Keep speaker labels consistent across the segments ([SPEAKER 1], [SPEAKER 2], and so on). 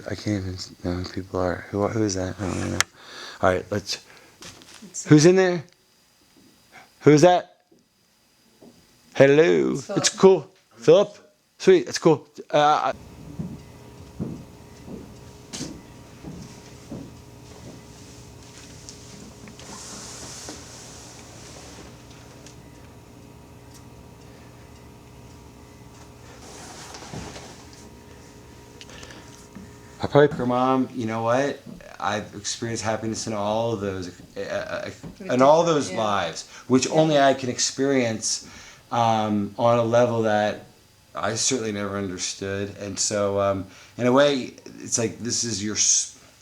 [SPEAKER 1] I can't even know who people are. Who is that? I don't really know. All right, let's. Who's in there? Who's that? Hello. It's cool. Philip. Sweet. It's cool. I probably her mom. You know what? I've experienced happiness in all of those, lives, which only I can experience on a level that I certainly never understood. And so, in a way, it's like this is your.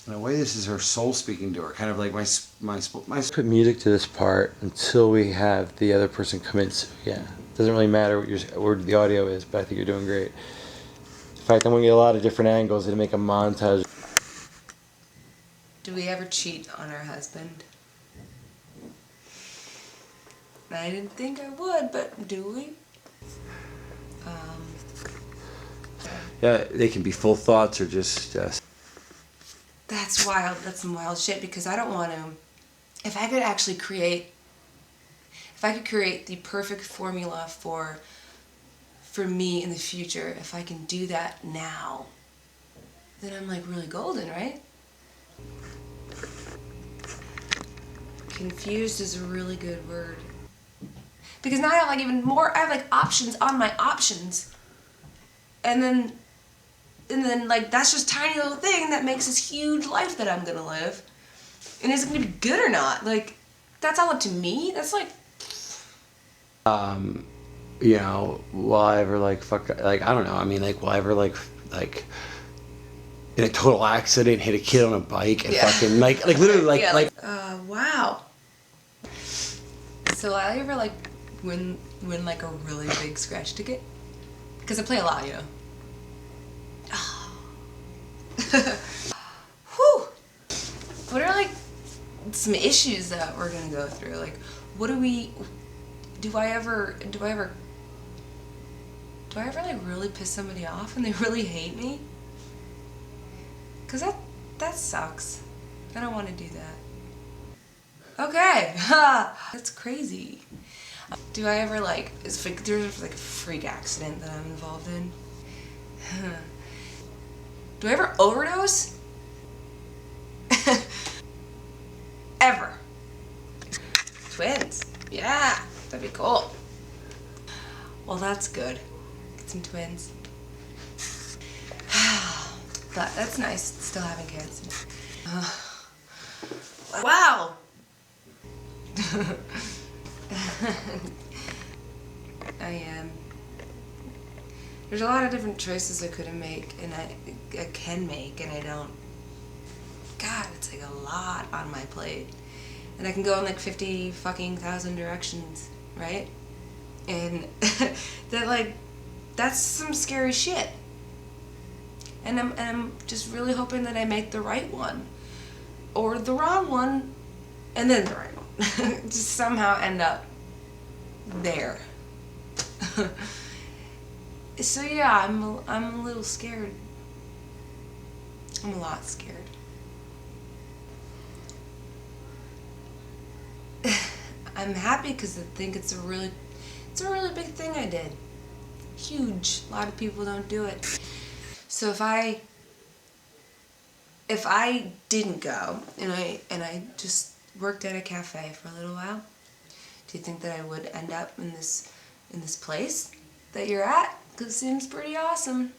[SPEAKER 1] In a way, this is her soul speaking to her. Kind of like my. Put music to this part until we have the other person come in. So, yeah, doesn't really matter where the audio is, but I think you're doing great. In fact, I'm going to get a lot of different angles to make a montage.
[SPEAKER 2] Do we ever cheat on our husband? I didn't think I would, but do we?
[SPEAKER 1] Yeah, they can be full thoughts or just...
[SPEAKER 2] That's wild. That's some wild shit because I don't want to... If I could actually create... If I could create the perfect formula for me in the future, if I can do that now, then I'm like really golden, right? Confused is a really good word. Because now I have like even more, I have like options on my options. And then like that's just a tiny little thing that makes this huge life that I'm gonna live. And is it gonna be good or not? Like, that's all up to me? That's like...
[SPEAKER 1] You know, will I ever like fuck, like, I don't know, I mean, like, will I ever like in a total accident hit a kid on a bike and fucking like literally like
[SPEAKER 2] wow. So will I ever like win like a really big scratch ticket? Because I play a lot, you know. Whew. What are like some issues that we're gonna go through? Like, what do I ever like really piss somebody off and they really hate me? Cause that sucks. I don't want to do that. Okay, that's crazy. Do I ever like, there's like a freak accident that I'm involved in? Do I ever overdose? Ever? Twins? Yeah, that'd be cool. Well, that's good. Get some twins. But that's nice, still having kids. Wow! There's a lot of different choices I could make, and I can make, and I don't. God, it's like a lot on my plate. And I can go in like 50 fucking thousand directions, right? And that's some scary shit. And I'm just really hoping that I make the right one. Or the wrong one, and then the right one. Just somehow end up there. So yeah, I'm a little scared. I'm a lot scared. I'm happy because I think it's a really big thing I did. Huge. A lot of people don't do it. So if I didn't go and I just worked at a cafe for a little while, do you think that I would end up in this place that you're at? Because it seems pretty awesome.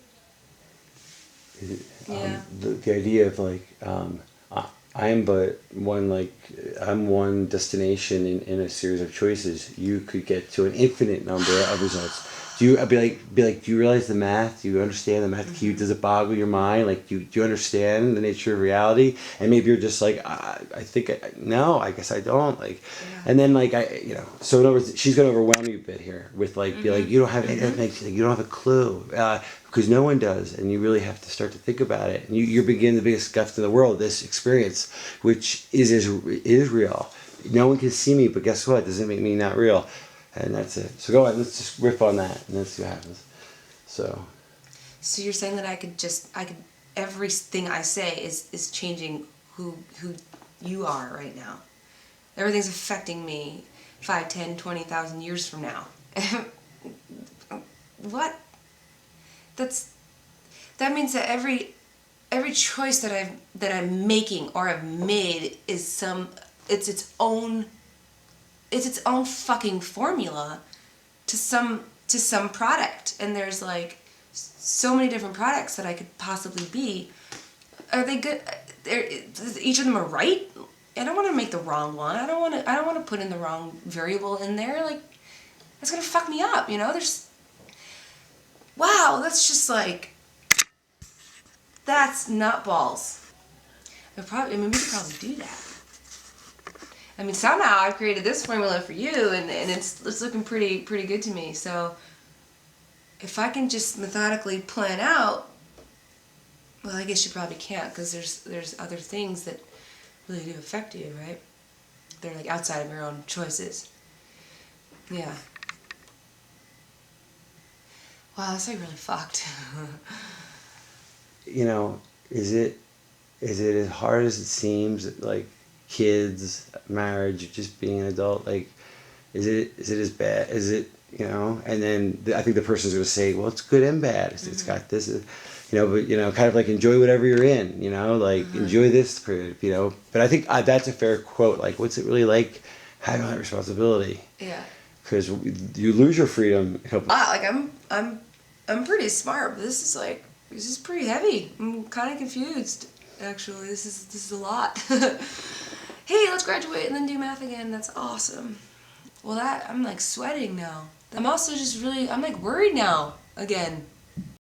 [SPEAKER 2] Yeah.
[SPEAKER 1] The idea of like I'm one destination in a series of choices. You could get to an infinite number of results. I'd be like, do you realize the math? Do you understand the math?
[SPEAKER 2] Mm-hmm.
[SPEAKER 1] Does it boggle your mind? Like, do you understand the nature of reality? And maybe you're just like, I guess I don't. Like, yeah. And then like so in other words, she's gonna overwhelm you a bit here with like, be like, you don't have you don't have a clue, because no one does, and you really have to start to think about it. And you're beginning the biggest gift in the world, this experience, which is real. No one can see me, but guess what? Doesn't make me not real. And that's it. So go ahead, let's just riff on that and let's see what happens. So
[SPEAKER 2] you're saying that I could everything I say is changing who you are right now. Everything's affecting me 5, 10, 20,000 years from now. What? That means that every choice that I'm making or I've made is its own fucking formula to some product, and there's like so many different products that I could possibly be. Are they good? Each of them are right. I don't want to make the wrong one. I don't want to put in the wrong variable in there. Like, that's gonna fuck me up. Wow, that's just like, that's nutballs. We could probably do that. I mean, somehow I've created this formula for you, and it's looking pretty good to me. So if I can just methodically plan out, well, I guess you probably can't, because there's other things that really do affect you, right? They're like outside of your own choices. Yeah. Wow, that's like really fucked.
[SPEAKER 1] Is it as hard as it seems? Like, kids, marriage, just being an adult, like, is it as bad? Is it, and then I think the person's going to say, well, it's good and bad. It's got this, but, kind of like, enjoy whatever you're in, like, enjoy this period, but I think that's a fair quote. Like, what's it really like having that responsibility?
[SPEAKER 2] Yeah.
[SPEAKER 1] Because you lose your freedom.
[SPEAKER 2] Like, I'm pretty smart, but this is pretty heavy. I'm kind of confused, actually. This is a lot. Hey, let's graduate and then do math again. That's awesome. Well, I'm like sweating now. I'm also just I'm like worried now again.